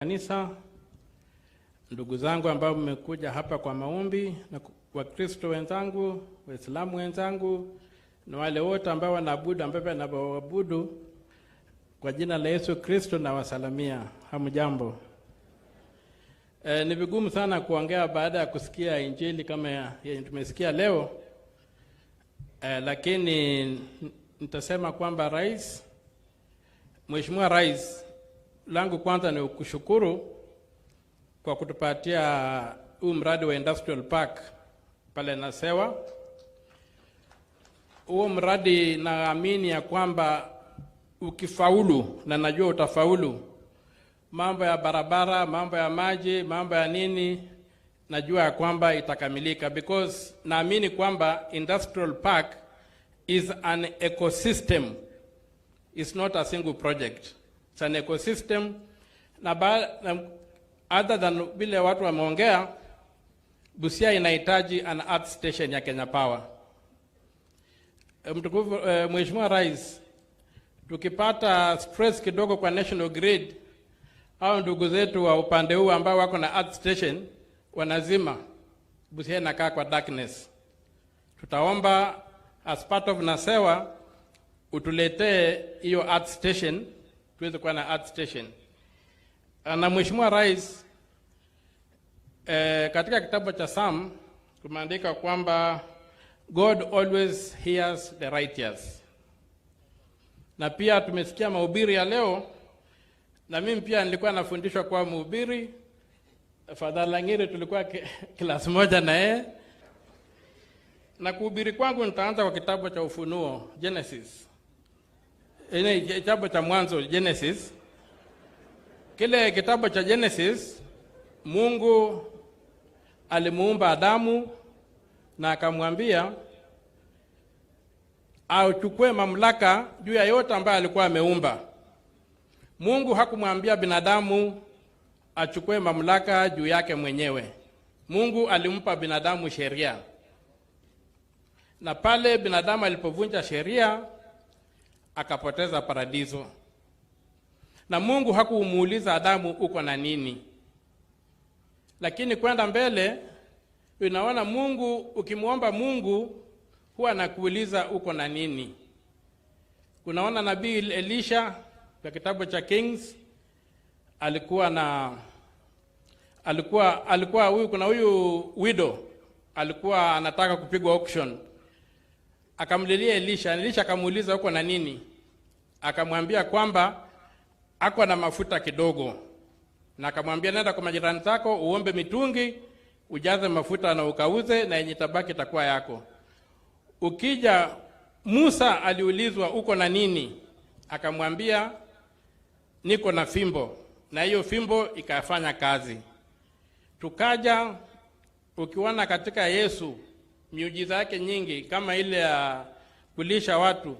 Kanisa, ndugu zangu ambao mmekuja hapa kwa maombi, na Wakristo wenzangu, Waislamu wenzangu, na wale wote ambao wanaabudu wanaabudu kwa jina la Yesu Kristo, na wasalamia. Hamjambo. Ni vigumu sana kuongea baada ya kusikia injili kama yenye tumesikia leo, lakini nitasema kwamba Mheshimiwa Rais, langu kwanza ni kushukuru kwa kutupatia huu mradi wa Industrial Park pale Nasewa. Huo mradi naamini ya kwamba ukifaulu, na najua utafaulu, mambo ya barabara, mambo ya maji, mambo ya nini, najua ya kwamba itakamilika, because naamini kwamba Industrial Park is an ecosystem. It's not a single project. It's an ecosystem. Na other than vile watu wameongea, Busia inahitaji an earth station ya Kenya Power. Mtukufu Mheshimiwa Rais, tukipata stress kidogo kwa national grid, au ndugu zetu wa upande huu ambao wako na earth station wanazima, Busia inakaa kwa darkness. Tutaomba as part of Nasewa utuletee hiyo earth station, tuweze kuwa na earth station. Na Mheshimiwa Rais, katika kitabu cha Psalm tumeandika kwamba God always hears the righteous. Na pia tumesikia mahubiri ya leo, na mimi pia nilikuwa nafundishwa kwa mhubiri. Father Langire tulikuwa klasi moja na yeye. Na kuhubiri kwangu nitaanza kwa kitabu cha Ufunuo, Genesis. Kitabu cha Mwanzo, Genesis. Kile kitabu cha Genesis, Mungu alimuumba Adamu na akamwambia achukue mamlaka juu ya yote ambayo alikuwa ameumba. Mungu hakumwambia binadamu achukue mamlaka juu yake mwenyewe. Mungu alimpa binadamu sheria. Na pale binadamu alipovunja sheria, akapoteza paradiso. Na Mungu hakumuuliza Adamu uko na nini. Lakini kwenda mbele, unaona Mungu, ukimuomba Mungu huwa anakuuliza uko na nini. Unaona nabii Elisha kwa kitabu cha Kings alikuwa kuna huyu widow alikuwa anataka kupigwa auction. Akamlilia Elisha akamuuliza uko na nini? Akamwambia kwamba ako na mafuta kidogo. Na akamwambia nenda kwa majirani zako uombe mitungi, ujaze mafuta na ukauze, na yenye tabaki itakuwa yako. Ukija Musa aliulizwa uko na nini? Akamwambia niko na fimbo, na hiyo fimbo ikafanya kazi. Tukaja ukiona katika Yesu miujiza yake nyingi, kama ile ya kulisha watu,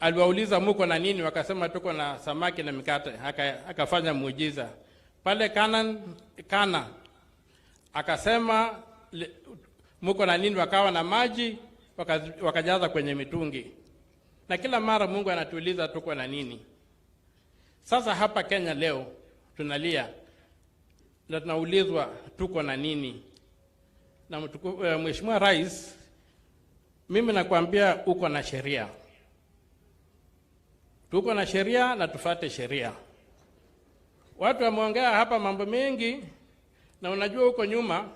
aliwauliza muko na nini, wakasema tuko na samaki na mikate, akafanya muujiza. Pale Kana akasema muko na nini, wakawa na maji, wakajaza kwenye mitungi. Na kila mara Mungu anatuuliza tuko na nini. Sasa hapa Kenya leo tunalia na tunaulizwa tuko na nini. Na Mheshimiwa Rais, mimi nakwambia uko na sheria. Tuko na sheria na tufuate sheria. Watu wameongea hapa mambo mengi, na unajua huko nyuma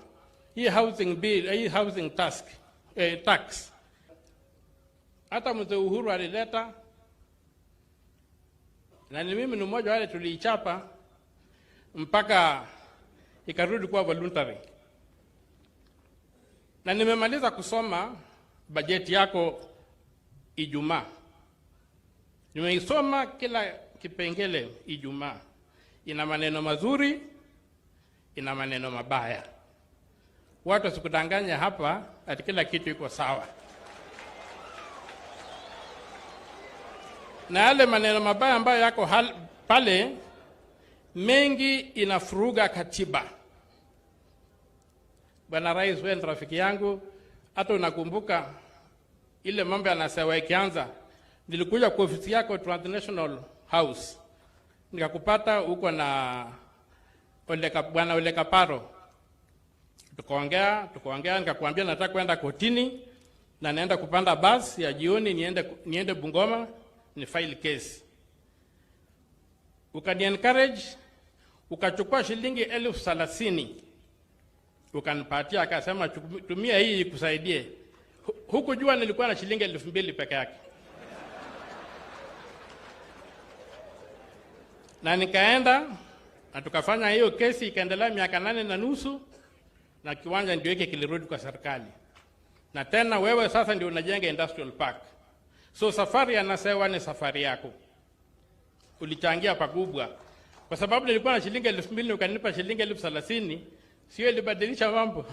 hii housing bill, hii housing tax. Hata mzee Uhuru alileta, na ni mimi ni mmoja wale tuliichapa mpaka ikarudi kuwa voluntary. Na nimemaliza kusoma bajeti yako Ijumaa. Nimeisoma kila kipengele Ijumaa. Ina maneno mazuri, ina maneno mabaya. Watu wasikudanganya hapa ati kila kitu iko sawa. Na yale maneno mabaya ambayo yako pale mengi inafuruga katiba. Bwana Rais, wewe rafiki yangu, hata unakumbuka ile mambo yanasewa ikianza, nilikuja kwa ofisi yako Transnational House, nikakupata uko na Bwana Ole Kaparo. Tukaongea, nikakwambia nataka kwenda kotini na naenda kupanda bus ya jioni niende Bungoma ni file case. Ukani encourage, ukachukua shilingi 30,000 ukanipatia, akasema tumia hii ikusaidie. Huku jua nilikuwa na shilingi 2,000 peke yake. Na nikaenda na tukafanya hiyo kesi, ikaendelea miaka 8.5 na kiwanja ndio hiki kilirudi kwa serikali. Na tena wewe sasa ndio unajenga industrial park. So safari ya Nasewa ni safari yako. Ulichangia pakubwa. Kwa sababu nilikuwa na shilingi 2,000 ukanipa shilingi 30,000, sio ilibadilisha mambo.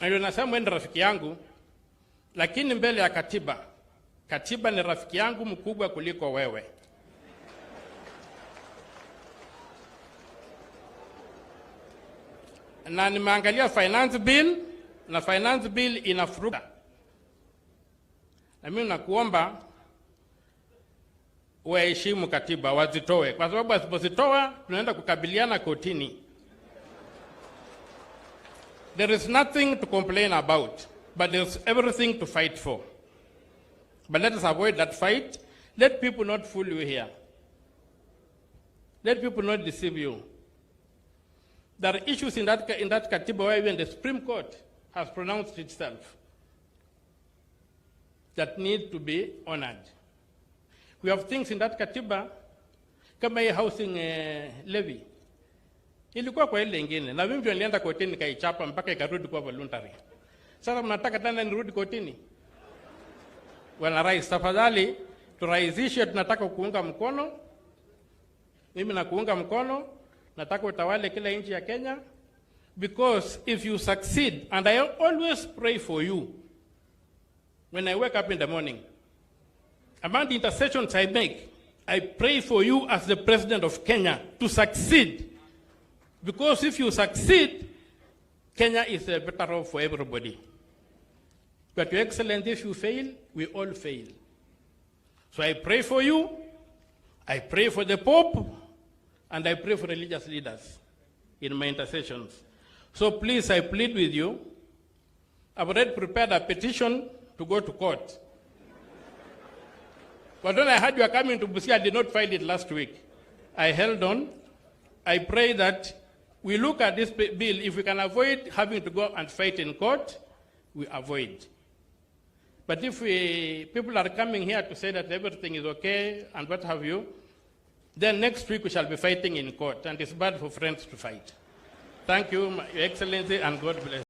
Ndio nasema wewe ni rafiki yangu, lakini mbele ya katiba ni rafiki yangu mkubwa kuliko wewe. Na nimeangalia finance bill, na finance bill inafuruga. Na mimi nakuomba waheshimu katiba, wazitoe, kwa sababu wasipozitoa tunaenda kukabiliana kotini. There is nothing to complain about, but there's everything to fight for. But let us avoid that fight. Let people not fool you here. Let people not deceive you. There are issues in that katiba where even the Supreme Court has pronounced itself that need to be honored. We have things in that katiba kama hii housing levy. Ilikuwa kwa ile nyingine na mimi ndio nilienda kotini nikaichapa mpaka ikarudi kwa voluntary. Sasa mnataka tena nirudi kotini? Bwana Rais, tafadhali turahisishe, tunataka kuunga mkono. Mimi na kuunga mkono, nataka utawale kila nchi ya Kenya, because if you succeed, and I always pray for you when I wake up in the morning, among the intercessions I make, I pray for you as the President of Kenya to succeed. Because if you succeed, Kenya is better off for everybody. But Your Excellency, if you fail, we all fail. So I pray for you, I pray for the Pope, and I pray for religious leaders in my intercessions. So please, I plead with you. I've already prepared a petition to go to court. But when I heard you are coming to Busia, I did not file it last week. I held on. I pray that we look at this bill. If we can avoid having to go and fight in court, we avoid. But if people are coming here to say that everything is okay and what have you, then next week we shall be fighting in court, and it's bad for friends to fight. Thank you, Your Excellency, and God bless.